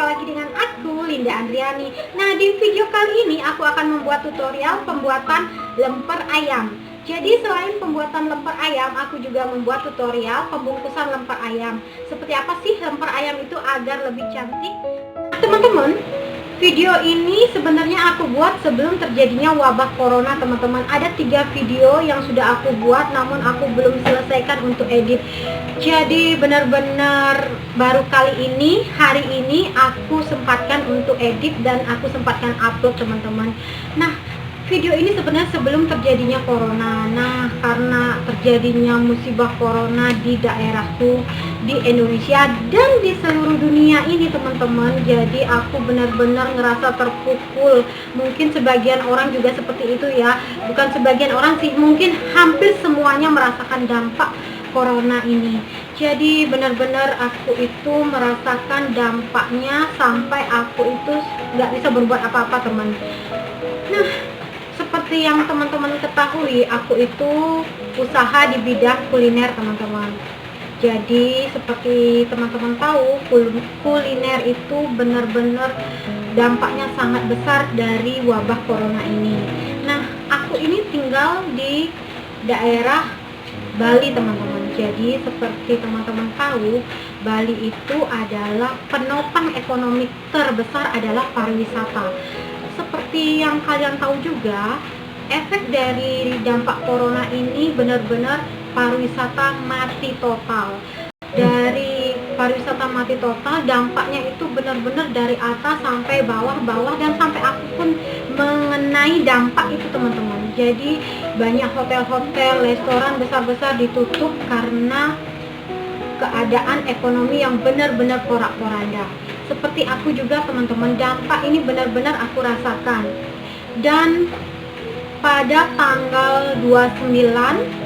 lagi dengan aku, Linda Andriani. Nah, di video kali ini aku akan membuat tutorial pembuatan lemper ayam. Jadi selain pembuatan lemper ayam, aku juga membuat tutorial pembungkusan lemper ayam. Seperti apa sih lemper ayam itu agar lebih cantik? Nah, teman-teman, video ini sebenarnya aku buat sebelum terjadinya wabah corona, teman-teman. Ada 3 video yang sudah aku buat, namun aku belum selesaikan untuk edit. Jadi benar-benar baru kali ini, hari ini aku sempatkan untuk edit dan aku sempatkan upload, teman-teman. Nah, video ini sebenarnya sebelum terjadinya corona. Nah, karena terjadinya musibah corona di daerahku, di Indonesia dan di seluruh dunia ini, teman-teman, jadi aku benar-benar ngerasa terpukul. Mungkin sebagian orang juga seperti itu ya, bukan sebagian orang sih, mungkin hampir semuanya merasakan dampak corona ini. Jadi benar-benar aku itu merasakan dampaknya sampai aku itu nggak bisa berbuat apa-apa, teman. Nah, seperti yang teman-teman ketahui, aku itu usaha di bidang kuliner, teman-teman. Jadi seperti teman-teman tahu, kuliner itu benar-benar dampaknya sangat besar dari wabah corona ini. Nah, aku ini tinggal di daerah Bali, teman-teman. Jadi seperti teman-teman tahu, Bali itu adalah penopang ekonomi terbesar adalah pariwisata. Seperti yang kalian tahu juga, efek dari dampak corona ini benar-benar pariwisata mati total. Dari pariwisata mati total, dampaknya itu benar-benar dari atas sampai bawah dan sampai aku pun mengenai dampak itu, teman-teman. Jadi banyak hotel-hotel, restoran besar-besar ditutup karena keadaan ekonomi yang benar-benar porak-poranda. Seperti aku juga, teman-teman, dampak ini benar-benar aku rasakan. Dan pada tanggal 29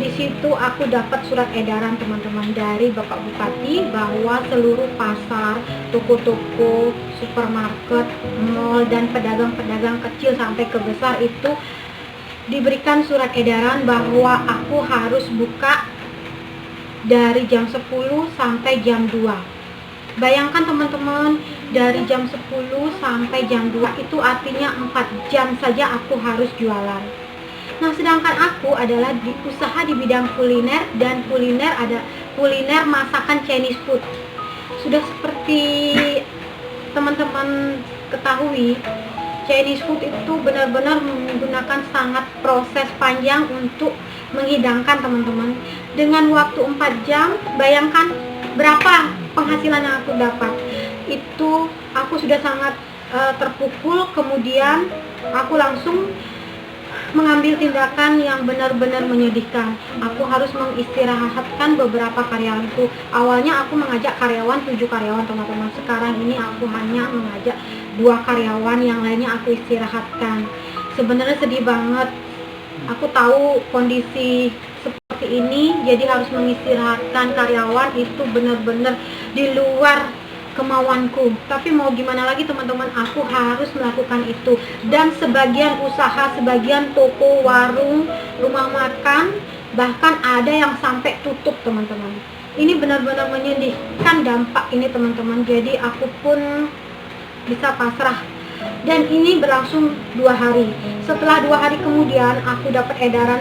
di situ aku dapat surat edaran, teman-teman, dari Bapak Bupati bahwa seluruh pasar, toko-toko, supermarket, mall dan pedagang-pedagang kecil sampai ke besar itu diberikan surat edaran bahwa aku harus buka dari jam 10 sampai jam 2. Bayangkan, teman-teman, dari jam 10 sampai jam 2 itu artinya 4 jam saja aku harus jualan. Nah, sedangkan aku adalah usaha di bidang kuliner, dan kuliner ada kuliner masakan Chinese food. Sudah seperti teman-teman ketahui, Chinese food itu benar-benar menggunakan sangat proses panjang untuk menghidangkan, teman-teman. Dengan waktu 4 jam, bayangkan berapa penghasilan yang aku dapat. Itu aku sudah sangat terpukul. Kemudian aku langsung mengambil tindakan yang benar-benar menyedihkan. Aku harus mengistirahatkan beberapa karyawanku. Awalnya aku mengajak karyawan 7 karyawan, teman-teman. Sekarang ini aku hanya mengajak 2 karyawan, yang lainnya aku istirahatkan. Sebenarnya sedih banget. Aku tahu kondisi seperti ini, jadi harus mengistirahatkan karyawan itu benar-benar di luar kemauanku. Tapi mau gimana lagi, teman-teman, aku harus melakukan itu. Dan sebagian usaha, sebagian toko, warung, rumah makan, bahkan ada yang sampai tutup, teman-teman. Ini benar-benar menyedihkan dampak ini, teman-teman. Jadi aku pun bisa pasrah. Dan ini berlangsung 2 hari. Setelah 2 hari kemudian aku dapat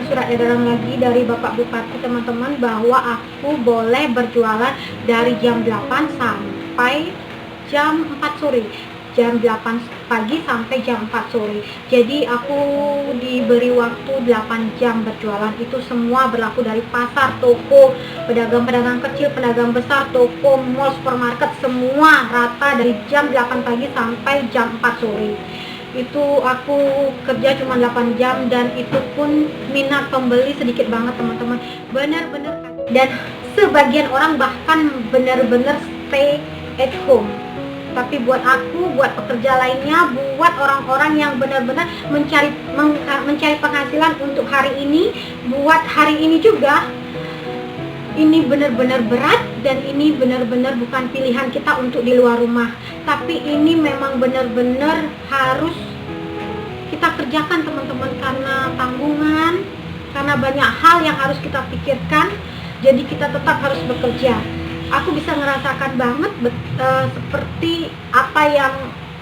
surat edaran lagi dari Bapak Bupati, teman-teman, bahwa aku boleh berjualan dari jam 8 sampai jam 4 sore. Jam 8 pagi sampai jam 4 sore. Jadi aku diberi waktu 8 jam berjualan. Itu semua berlaku dari pasar, toko, pedagang-pedagang kecil, pedagang besar, toko, mall, supermarket, semua rata dari jam 8 pagi sampai jam 4 sore. Itu aku kerja cuma 8 jam dan itu pun minat pembeli sedikit banget, teman-teman. Benar-benar. Dan sebagian orang bahkan benar-benar stay at home. Tapi buat aku, buat pekerja lainnya, buat orang-orang yang benar-benar mencari penghasilan untuk hari ini, buat hari ini juga, ini benar-benar berat. Dan ini benar-benar bukan pilihan kita untuk di luar rumah, tapi ini memang benar-benar harus kita kerjakan, teman-teman, karena tanggungan, karena banyak hal yang harus kita pikirkan. Jadi kita tetap harus bekerja. aku bisa ngerasakan banget seperti apa yang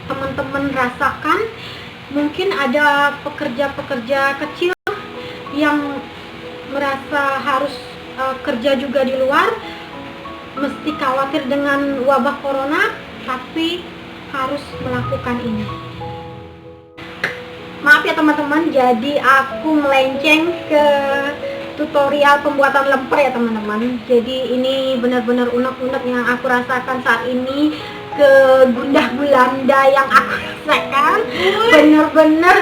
teman-teman rasakan. Mungkin ada pekerja-pekerja kecil yang merasa harus kerja juga di luar, mesti khawatir dengan wabah corona, tapi harus melakukan ini. Maaf ya teman-teman, jadi aku melenceng ke tutorial pembuatan lemper ya teman-teman. Jadi ini benar-benar unek-unek yang aku rasakan saat ini, ke gundah gulana yang aku rasakan, bener-bener.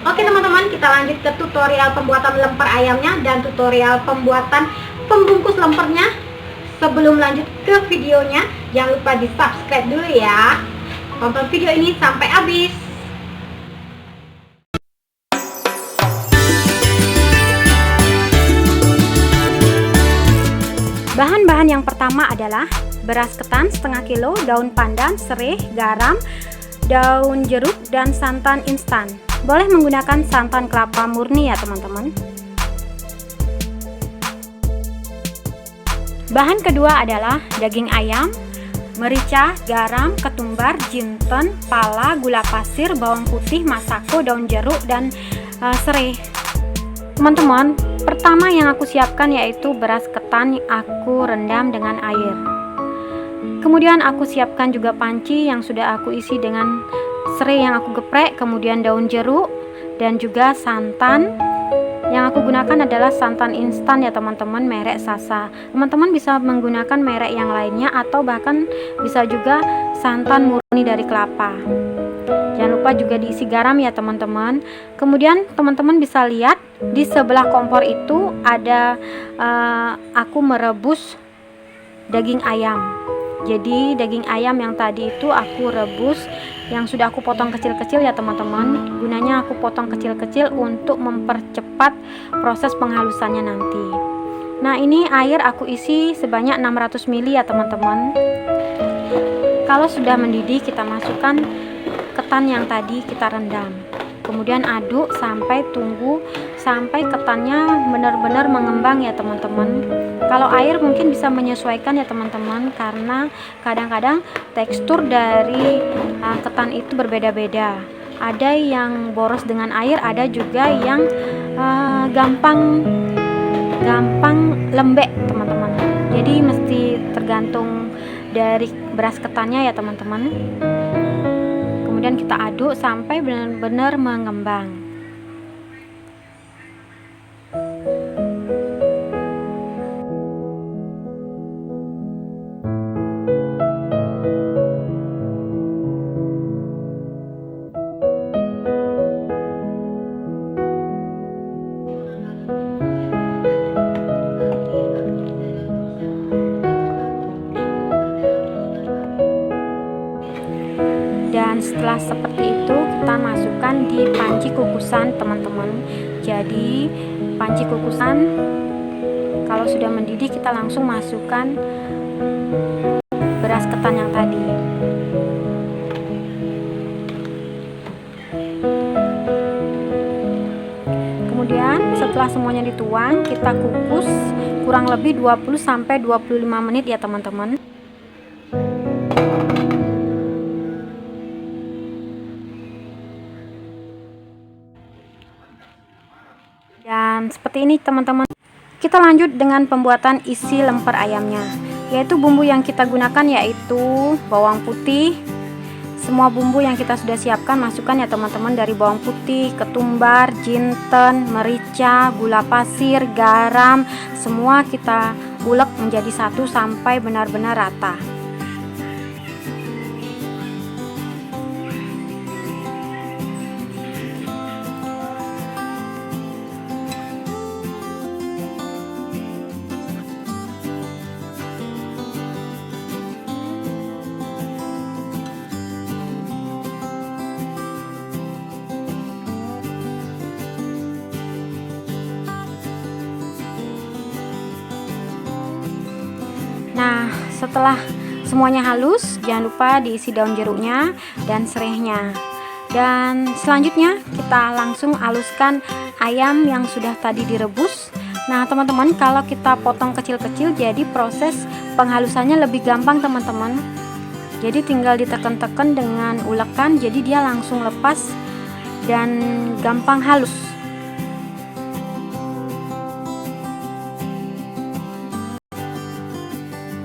Oke teman-teman, kita lanjut ke tutorial pembuatan lemper ayamnya dan tutorial pembuatan pembungkus lempernya. Sebelum lanjut ke videonya, jangan lupa di subscribe dulu ya. Tonton video ini sampai habis. Bahan-bahan yang pertama adalah beras ketan setengah kilo, daun pandan, serai, garam, daun jeruk, dan santan instan. Boleh menggunakan santan kelapa murni ya teman-teman. Bahan kedua adalah daging ayam, merica, garam, ketumbar, jinten, pala, gula pasir, bawang putih, masako, daun jeruk, dan serai. Teman-teman, pertama yang aku siapkan yaitu beras ketan yang aku rendam dengan air. Kemudian aku siapkan juga panci yang sudah aku isi dengan serai yang aku geprek, kemudian daun jeruk, dan juga santan. Yang aku gunakan adalah santan instan ya teman-teman, merek Sasa. Teman-teman bisa menggunakan merek yang lainnya atau bahkan bisa juga santan murni dari kelapa. Jangan lupa juga diisi garam ya teman-teman. Kemudian teman-teman bisa lihat di sebelah kompor itu ada aku merebus daging ayam. Jadi daging ayam yang tadi itu aku rebus, yang sudah aku potong kecil-kecil ya teman-teman. Gunanya aku potong kecil-kecil untuk mempercepat proses penghalusannya nanti. Nah, ini air aku isi sebanyak 600 ml ya teman-teman. Kalau sudah mendidih, kita masukkan ketan yang tadi kita rendam. Kemudian aduk sampai sampai ketannya benar-benar mengembang ya teman-teman. Kalau air mungkin bisa menyesuaikan ya teman-teman, karena kadang-kadang tekstur dari ketan itu berbeda-beda. Ada yang boros dengan air, ada juga yang gampang lembek teman-teman. Jadi mesti tergantung dari beras ketannya ya teman-teman. Kemudian kita aduk sampai benar-benar mengembang. Dan setelah seperti itu, kita masukkan di panci kukusan teman-teman. Jadi panci kukusan kalau sudah mendidih, kita langsung masukkan beras ketan yang tadi. Kemudian setelah semuanya dituang, kita kukus kurang lebih 20-25 menit ya teman-teman. Dan seperti ini teman-teman. Kita lanjut dengan pembuatan isi lemper ayamnya, yaitu bumbu yang kita gunakan yaitu bawang putih. Semua bumbu yang kita sudah siapkan masukkan ya teman-teman, dari bawang putih, ketumbar, jinten, merica, gula pasir, garam, semua kita ulek menjadi satu sampai benar-benar rata. Nah, setelah semuanya halus, jangan lupa diisi daun jeruknya dan serainya. Dan selanjutnya kita langsung haluskan ayam yang sudah tadi direbus. Nah teman-teman, kalau kita potong kecil-kecil jadi proses penghalusannya lebih gampang teman-teman. Jadi tinggal ditekan-tekan dengan ulekan, jadi dia langsung lepas dan gampang halus.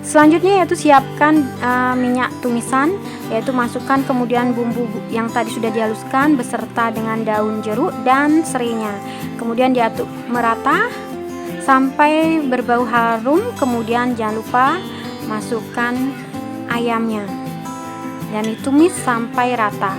Selanjutnya yaitu siapkan minyak tumisan, yaitu masukkan kemudian bumbu yang tadi sudah dihaluskan beserta dengan daun jeruk dan serainya. Kemudian diaduk merata sampai berbau harum. Kemudian jangan lupa masukkan ayamnya dan ditumis sampai rata.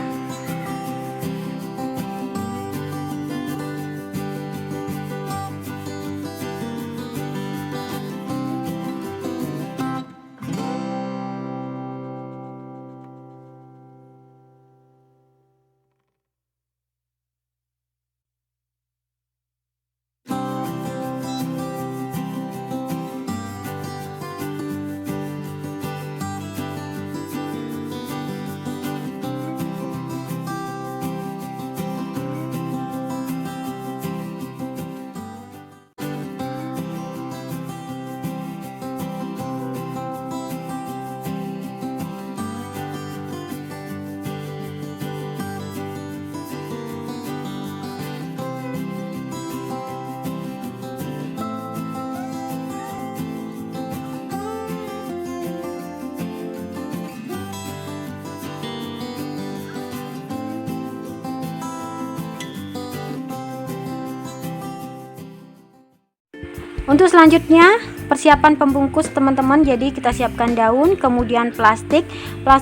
Untuk selanjutnya persiapan pembungkus teman-teman, jadi kita siapkan daun, kemudian plastik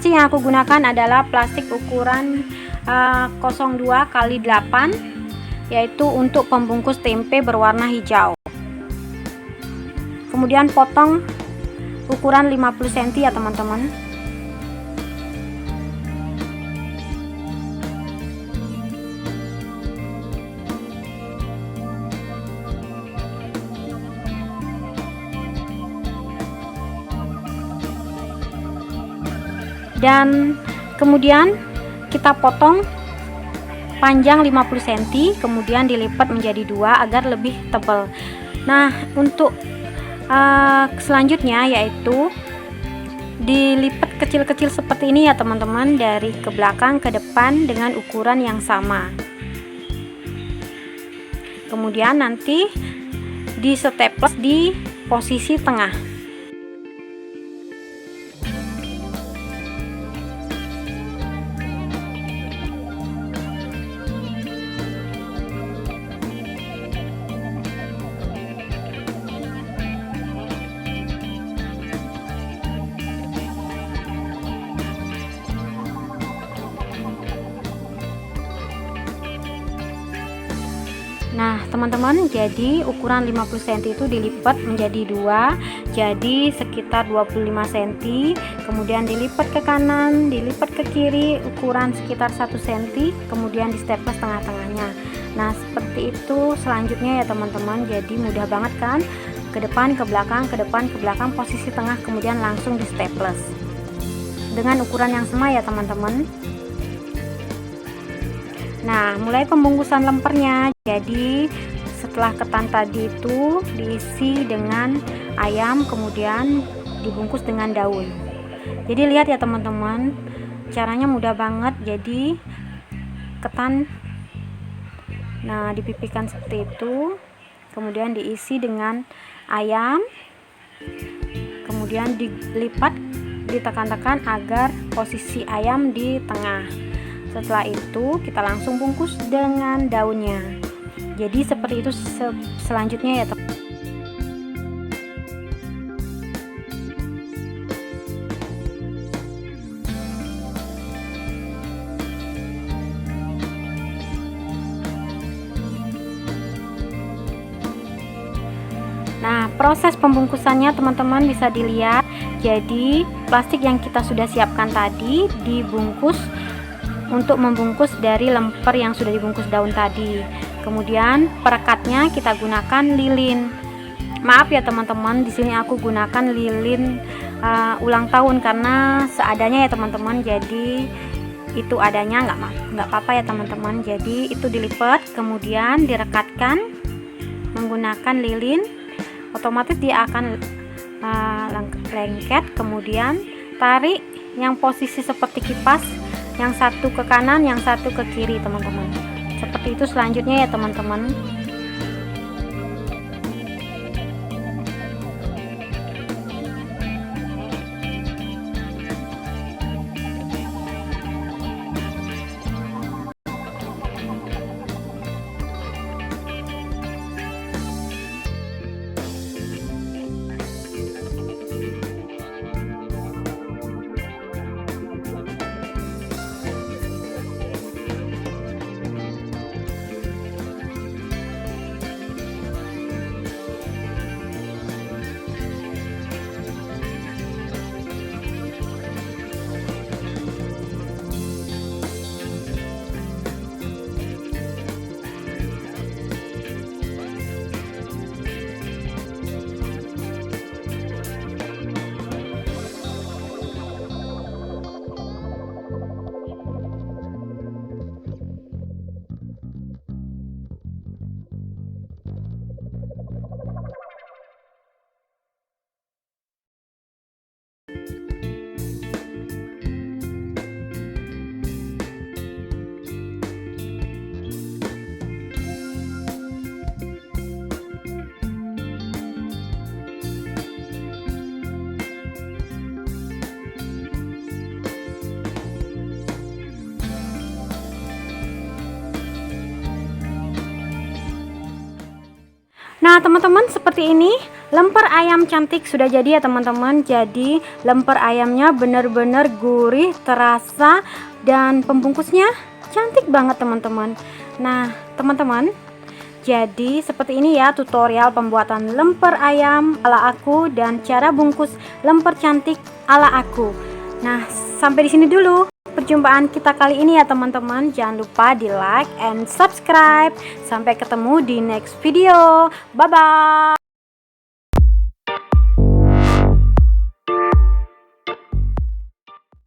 yang aku gunakan adalah plastik ukuran 02 x 8, yaitu untuk pembungkus tempe berwarna hijau. Kemudian potong ukuran 50 cm ya teman-teman. Dan kemudian kita potong panjang 50 cm, kemudian dilipat menjadi 2 agar lebih tebal. Nah untuk selanjutnya yaitu dilipat kecil-kecil seperti ini ya teman-teman, dari ke belakang ke depan dengan ukuran yang sama. Kemudian nanti di staples di posisi tengah. Nah teman-teman, jadi ukuran 50 cm itu dilipat menjadi 2, jadi sekitar 25 cm. Kemudian dilipat ke kanan, dilipat ke kiri ukuran sekitar 1 cm, kemudian di staples tengah-tengahnya. Nah seperti itu selanjutnya ya teman-teman. Jadi mudah banget kan, ke depan ke belakang, ke depan ke belakang, posisi tengah, kemudian langsung di staples dengan ukuran yang sama ya teman-teman. Nah mulai pembungkusan lempernya, jadi setelah ketan tadi itu diisi dengan ayam, kemudian dibungkus dengan daun. Jadi lihat ya teman-teman, caranya mudah banget. Jadi ketan nah dipipihkan seperti itu, kemudian diisi dengan ayam, kemudian dilipat, ditekan-tekan agar posisi ayam di tengah. Setelah itu kita langsung bungkus dengan daunnya. Jadi seperti itu selanjutnya ya teman. Nah proses pembungkusannya teman-teman bisa dilihat. Jadi plastik yang kita sudah siapkan tadi dibungkus untuk membungkus dari lemper yang sudah dibungkus daun tadi. Kemudian perekatnya kita gunakan lilin. Maaf ya teman-teman, di sini aku gunakan lilin ulang tahun karena seadanya ya teman-teman. Jadi itu adanya, nggak apa-apa ya teman-teman. Jadi itu dilipat, kemudian direkatkan menggunakan lilin, otomatis dia akan lengket. Kemudian tarik yang posisi seperti kipas, yang satu ke kanan, yang satu ke kiri, teman-teman. Seperti itu selanjutnya ya teman-teman. Nah teman-teman, seperti ini lemper ayam cantik sudah jadi ya teman-teman. Jadi lemper ayamnya benar-benar gurih, terasa, dan pembungkusnya cantik banget teman-teman. Nah teman-teman, jadi seperti ini ya tutorial pembuatan lemper ayam ala aku dan cara bungkus lemper cantik ala aku. Nah sampai di sini dulu perjumpaan kita kali ini ya teman-teman. Jangan lupa di like and subscribe. Sampai ketemu di next video. Bye bye.